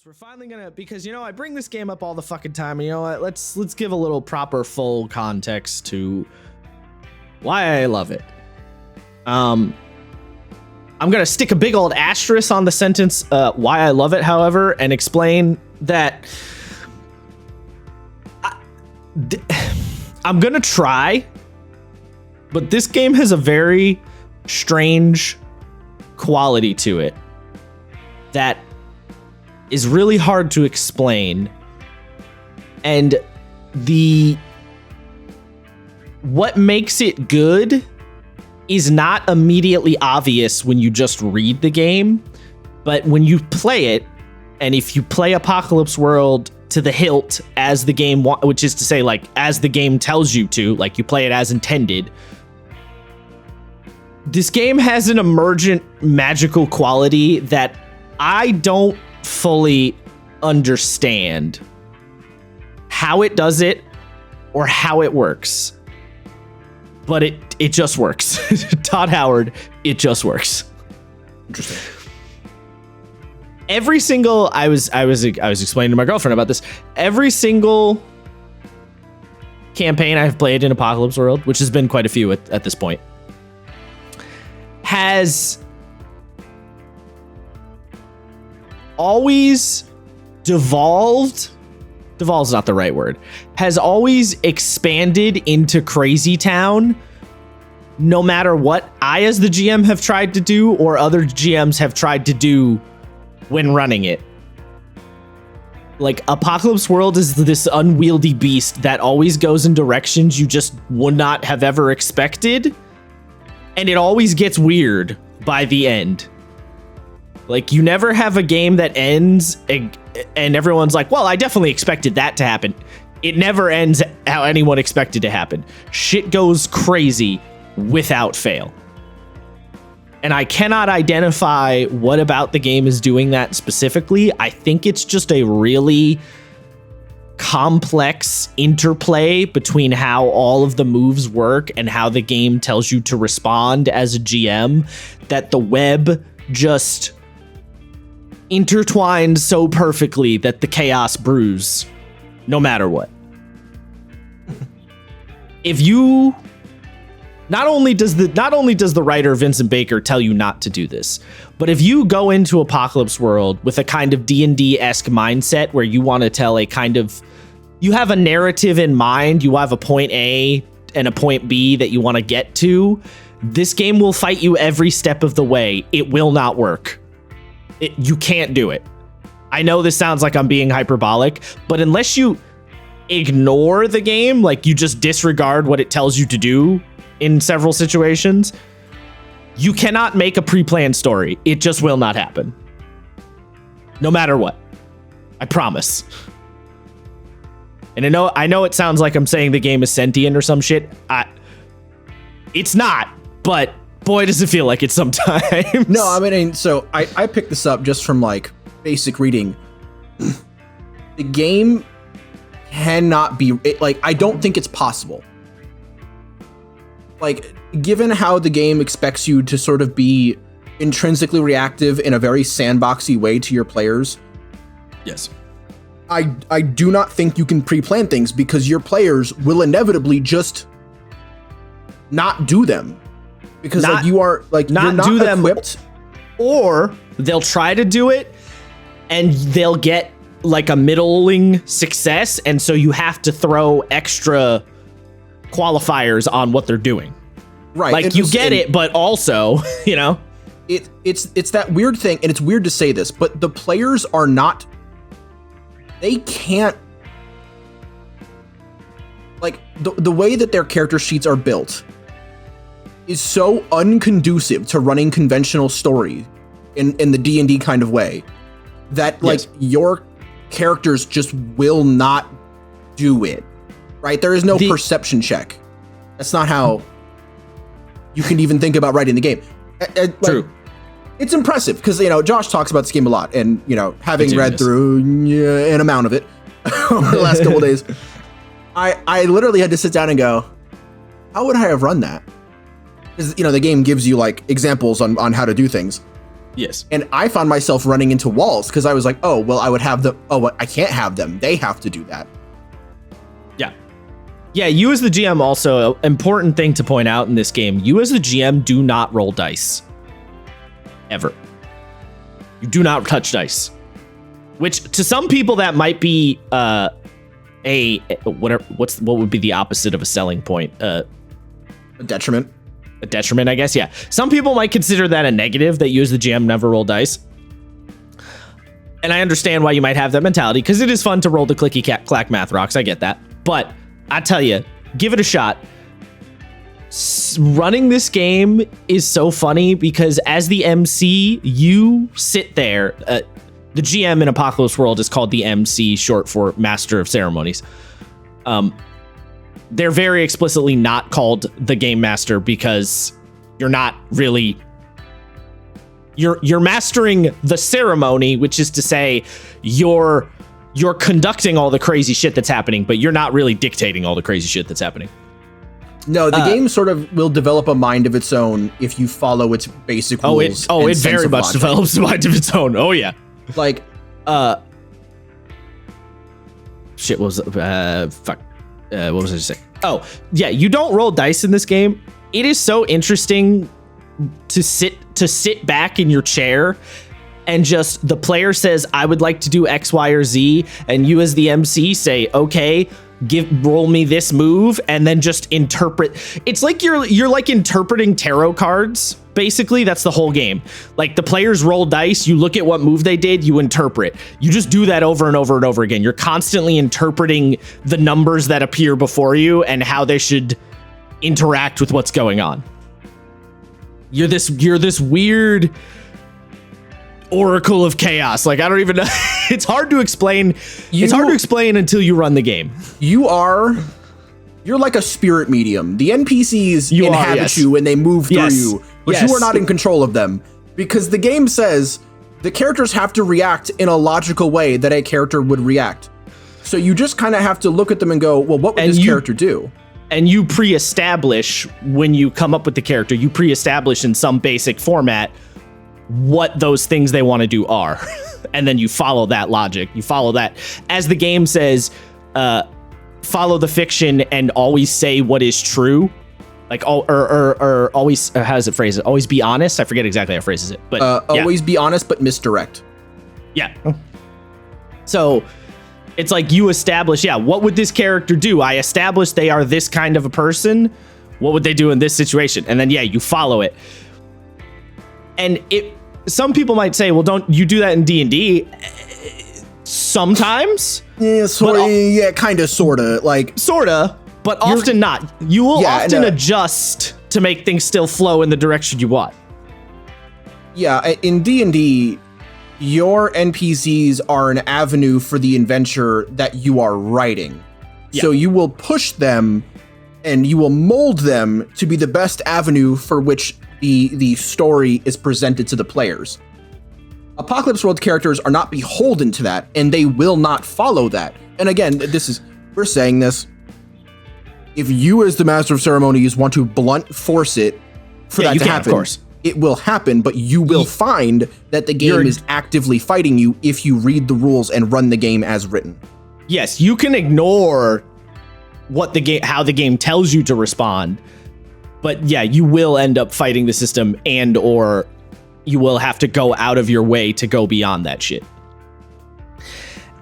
We're finally gonna, because I bring this game up all the fucking time. And you know what? Let's give a little proper full context to why I love it. I'm gonna stick a big old asterisk on the sentence why I love it, however, and explain that I'm gonna try, but this game has a very strange quality to it that is really hard to explain. And what makes it good is not immediately obvious when you just read the game, but when you play it, and if you play Apocalypse World to the hilt as the game, which is to say, like, as the game tells you to, like, you play it as intended, this game has an emergent magical quality that I don't fully understand how it does it or how it works, but it just works. Todd Howard, it just works. Interesting. Every single I was explaining to my girlfriend about this. Every single campaign I've played in Apocalypse World, which has been quite a few at this point, has always devolved's not the right word, has always expanded into Crazy Town, no matter what I as the GM have tried to do or other GMs have tried to do when running it. Like, Apocalypse World is this unwieldy beast that always goes in directions you just would not have ever expected, and it always gets weird by the end. Like, you never have a game that ends and everyone's like, well, I definitely expected that to happen. It never ends how anyone expected to happen. Shit goes crazy without fail. And I cannot identify what about the game is doing that specifically. I think it's just a really complex interplay between how all of the moves work and how the game tells you to respond as a GM, that the web just intertwined so perfectly that the chaos brews no matter what. If you not only does the writer Vincent Baker tell you not to do this, but if you go into Apocalypse World with a kind of D&D-esque mindset where you want to tell you have a narrative in mind, you have a point A and a point B that you want to get to, this game will fight you every step of the way. It will not work. You can't do it. I know this sounds like I'm being hyperbolic, but unless you ignore the game, like you just disregard what it tells you to do in several situations, you cannot make a pre-planned story. It just will not happen. No matter what. I promise. And I know it sounds like I'm saying the game is sentient or some shit. It's not, but boy, does it feel like it sometimes. No, I mean, so I picked this up just from like basic reading. The game cannot be, I don't think it's possible. Like, given how the game expects you to sort of be intrinsically reactive in a very sandboxy way to your players. Yes. I do not think you can pre-plan things because your players will inevitably just not do them. Because you are like not you're not do them equipped, or they'll try to do it and they'll get like a middling success, and so you have to throw extra qualifiers on what they're doing. Right. Like, you get it, but also, it's that weird thing, and it's weird to say this, but the players are not, they can't, like, the way that their character sheets are built is so unconducive to running conventional story in the D&D kind of way that, like, your characters just will not do it, right? There is no perception check. That's not how you can even think about writing the game. True. It's impressive because, Josh talks about this game a lot, and, having read through an amount of it over the last couple days, I literally had to sit down and go, how would I have run that? Because, the game gives you, like, examples on how to do things. Yes. And I found myself running into walls because I was like, oh, well, I would have them. Oh, I can't have them. They have to do that. Yeah. Yeah, you as the GM also, important thing to point out in this game, you as the GM do not roll dice. Ever. You do not touch dice. Which to some people that might be what would be the opposite of a selling point? A detriment. A detriment, I guess. Yeah. Some people might consider that a negative, that you as the GM never roll dice. And I understand why you might have that mentality, because it is fun to roll the clicky clack math rocks. I get that. But I tell you, give it a shot. Running this game is so funny because as the MC, you sit there. The GM in Apocalypse World is called the MC, short for Master of Ceremonies. They're very explicitly not called the Game Master because you're not really... You're mastering the ceremony, which is to say you're conducting all the crazy shit that's happening, but you're not really dictating all the crazy shit that's happening. No, the game sort of will develop a mind of its own if you follow its basic rules. It very much develops a mind of its own. Oh yeah. Like, shit, what was fuck? What was I just saying? Oh yeah, you don't roll dice in this game. It is so interesting to sit back in your chair and just the player says, I would like to do X, Y, or Z, and you as the MC say, okay, roll me this move, and then just interpret. It's like you're like interpreting tarot cards. Basically, that's the whole game. Like the players roll dice, you look at what move they did, you interpret. You just do that over and over and over again. You're constantly interpreting the numbers that appear before you and how they should interact with what's going on. You're this weird oracle of chaos. Like I don't even know. It's hard to explain. It's hard to explain until you run the game. You're like a spirit medium. The NPCs inhabit you and they move through you, but you are not in control of them because the game says the characters have to react in a logical way that a character would react. So you just kind of have to look at them and go, well, what would this character do? And you pre-establish when you come up with the character, you pre-establish in some basic format what those things they want to do are. And then you follow that logic. You follow that. As the game says, follow the fiction and always say what is true. Like, or always, how does it phrase it? Always be honest. I forget exactly how it phrases it. But always be honest, but misdirect. Yeah. So it's like you establish, what would this character do? I established they are this kind of a person. What would they do in this situation? And then, you follow it. And some people might say, well, don't you do that in D&D? Sometimes. Yeah, kind of, sort of. Like, sort of, but often not. You will often adjust to make things still flow in the direction you want. Yeah, in D&D, your NPCs are an avenue for the adventure that you are writing. Yeah. So you will push them and you will mold them to be the best avenue for which the story is presented to the players. Apocalypse World characters are not beholden to that, and they will not follow that. And again, we're saying this. If you as the Master of Ceremonies want to blunt force it for that to happen, of course. It will happen, but you will find that the game is actively fighting you if you read the rules and run the game as written. Yes, you can ignore how the game tells you to respond, but you will end up fighting the system, and or you will have to go out of your way to go beyond that shit.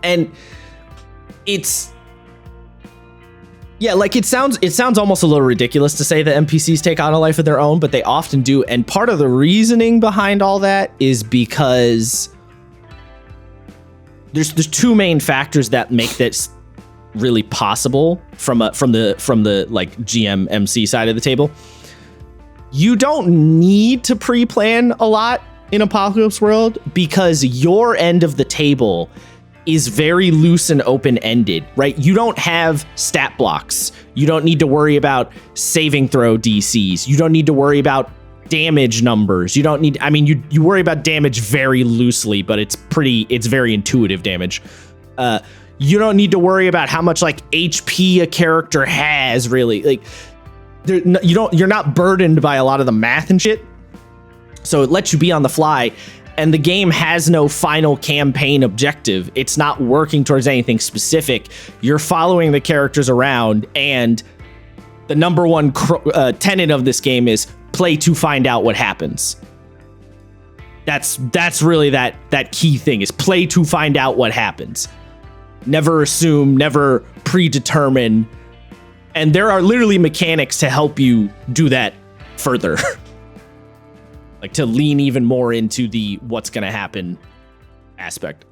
And it's like it sounds almost a little ridiculous to say that NPCs take on a life of their own, but they often do. And part of the reasoning behind all that is because there's two main factors that make this really possible from the like GM MC side of the table. You don't need to pre-plan a lot in Apocalypse World because your end of the table is very loose and open-ended, right? You don't have stat blocks. You don't need to worry about saving throw DCs. You don't need to worry about damage numbers. You don't need, you worry about damage very loosely, but it's very intuitive damage. You don't need to worry about how much like HP a character has, really. Like, you're not burdened by a lot of the math and shit. So it lets you be on the fly. and the game has no final campaign objective. It's not working towards anything specific. You're following the characters around, and the number one tenet of this game is play to find out what happens. That's really that key thing, is play to find out what happens. Never assume, never predetermine. And there are literally mechanics to help you do that further. Like to lean even more into the what's going to happen aspect.